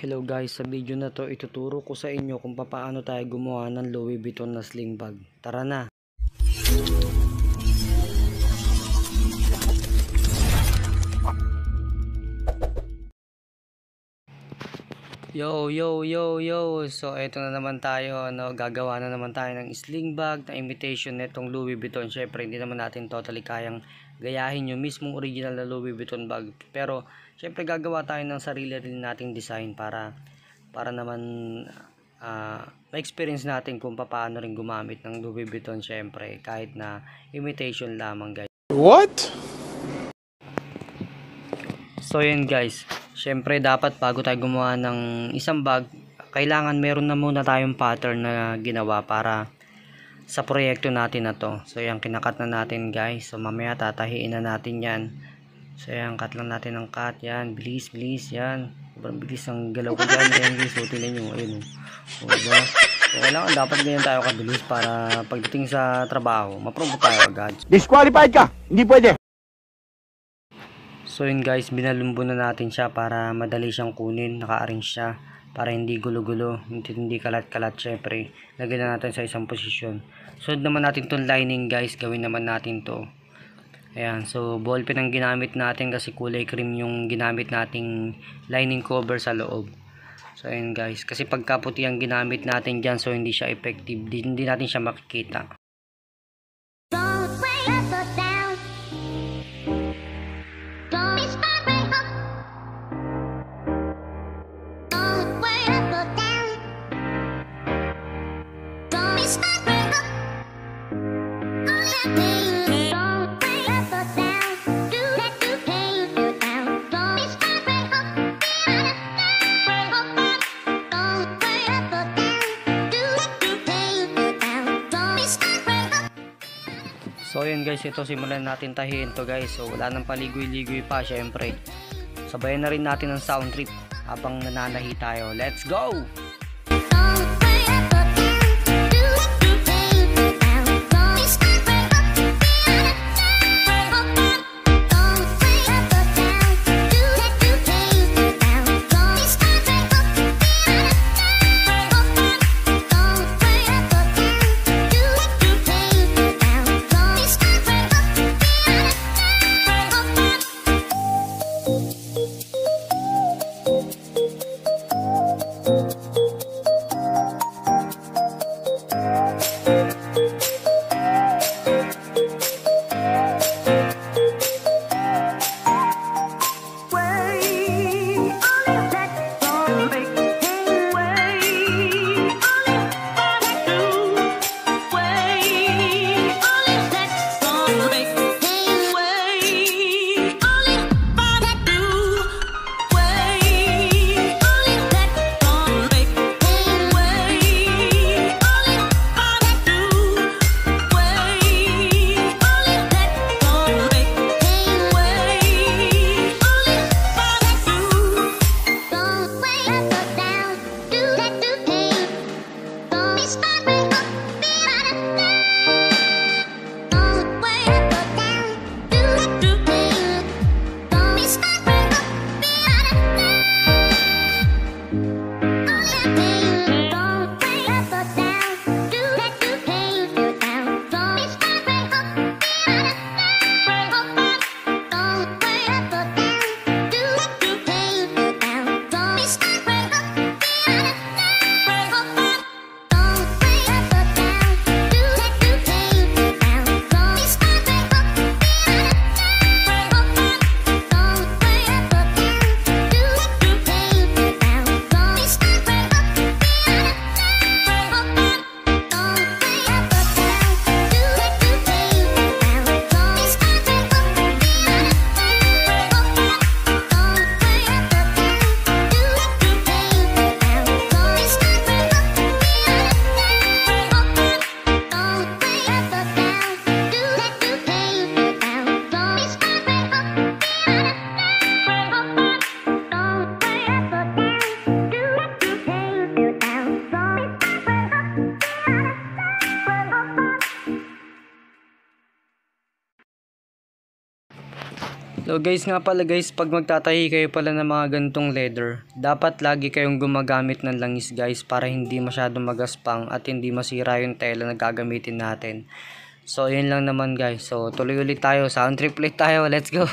Hello guys, sa video na to ituturo ko sa inyo kung paano tayo gumawa ng Louis Vuitton na sling bag. Tara na! Yo! So eto na naman tayo, gagawa na naman tayo ng sling bag na imitation netong Louis Vuitton. Syempre hindi naman natin totally kayang gayahin yung mismong original na Louis Vuitton bag. Pero syempre gagawa tayo ng sarili rin nating design para naman ma-experience natin kung paano rin gumamit ng Louis Vuitton, syempre kahit na imitation lamang guys. What? So yun guys, syempre dapat bago tayo gumawa ng isang bag, kailangan meron na muna tayong pattern na ginawa para sa proyekto natin na to. So yan, kinakat na natin guys. So mamaya tatahiin na natin yan. So yan, cut lang natin ng cut. Yan, bilis yan. Sobrang bilis ang galaw ko dyan. Ayan guys, so tingnan nyo. Ayun o. Diba? So kailangan dapat ganyan tayo kabilis para pagdating sa trabaho, ma-promote tayo agad. Disqualified ka! Hindi pwede! So yun guys, binalumbo na natin siya para madali siyang kunin. Naka-arrange siya para hindi gulo-gulo, hindi kalat-kalat. Syempre, lagyan na natin sa isang posisyon. Sunod naman natin tong lining guys, gawin naman natin to. Ayan, so ballpen ang ginamit natin kasi kulay cream yung ginamit nating lining cover sa loob. So ayan guys, kasi pagka puti ang ginamit natin dyan, so hindi siya effective, hindi natin siya makikita. So yun guys, ito simulan natin tahiin to guys. So wala nang paligoy-ligoy pa, syempre. Sabayan na rin natin ng sound trip habang nananahi tayo. Let's go! So guys nga pala guys, pag magtatahi kayo pala ng mga ganitong leather, dapat lagi kayong gumagamit ng langis guys para hindi masyadong magaspang at hindi masira yung tela na gagamitin natin. So yun lang naman guys. So tuloy ulit tayo, sound trip ulit tayo, let's go.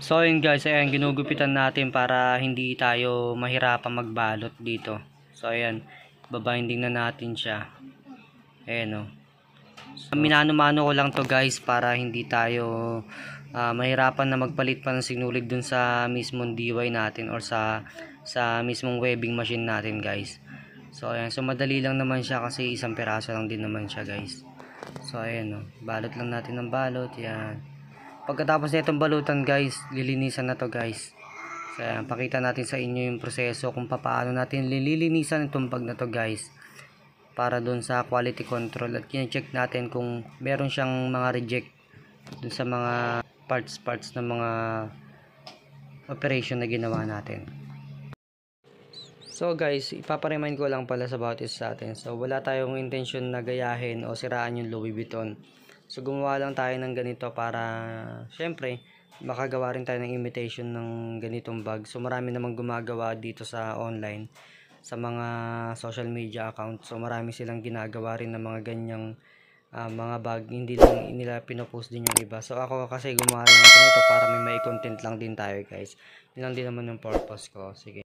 So yun guys, ayan, ginugupitan natin para hindi tayo mahirapan magbalot dito. So ayan, babinding na natin siya. Ayan o. So, minano-mano ko lang to guys para hindi tayo mahirapan na magpalit pa ng sinulid dun sa mismong DIY natin or sa mismong webbing machine natin guys. So ayan, so madali lang naman siya kasi isang piraso lang din naman siya guys. So ayan o, balot lang natin ng balot, yan. Pagkatapos nitong balutan guys, lilinisan na to guys. So ayan, pakita natin sa inyo yung proseso kung paano natin lilinisan itong bag na to guys. Para dun sa quality control at kine-check natin kung meron siyang mga reject dun sa mga parts ng mga operation na ginawa natin. So guys, ipaparemind ko lang pala sa about this sa atin. So wala tayong intention na gayahin o siraan yung Louis Vuitton. So gumawa lang tayo ng ganito para syempre makagawa rin tayo ng imitation ng ganitong bag. So marami namang gumagawa dito sa online, sa mga social media account. So marami silang ginagawa rin ng mga ganyang mga bag. Hindi lang nila pinopost din yung iba. So ako kasi gumawa lang ako nito para may content lang din tayo guys. Yun lang din naman yung purpose ko. Sige.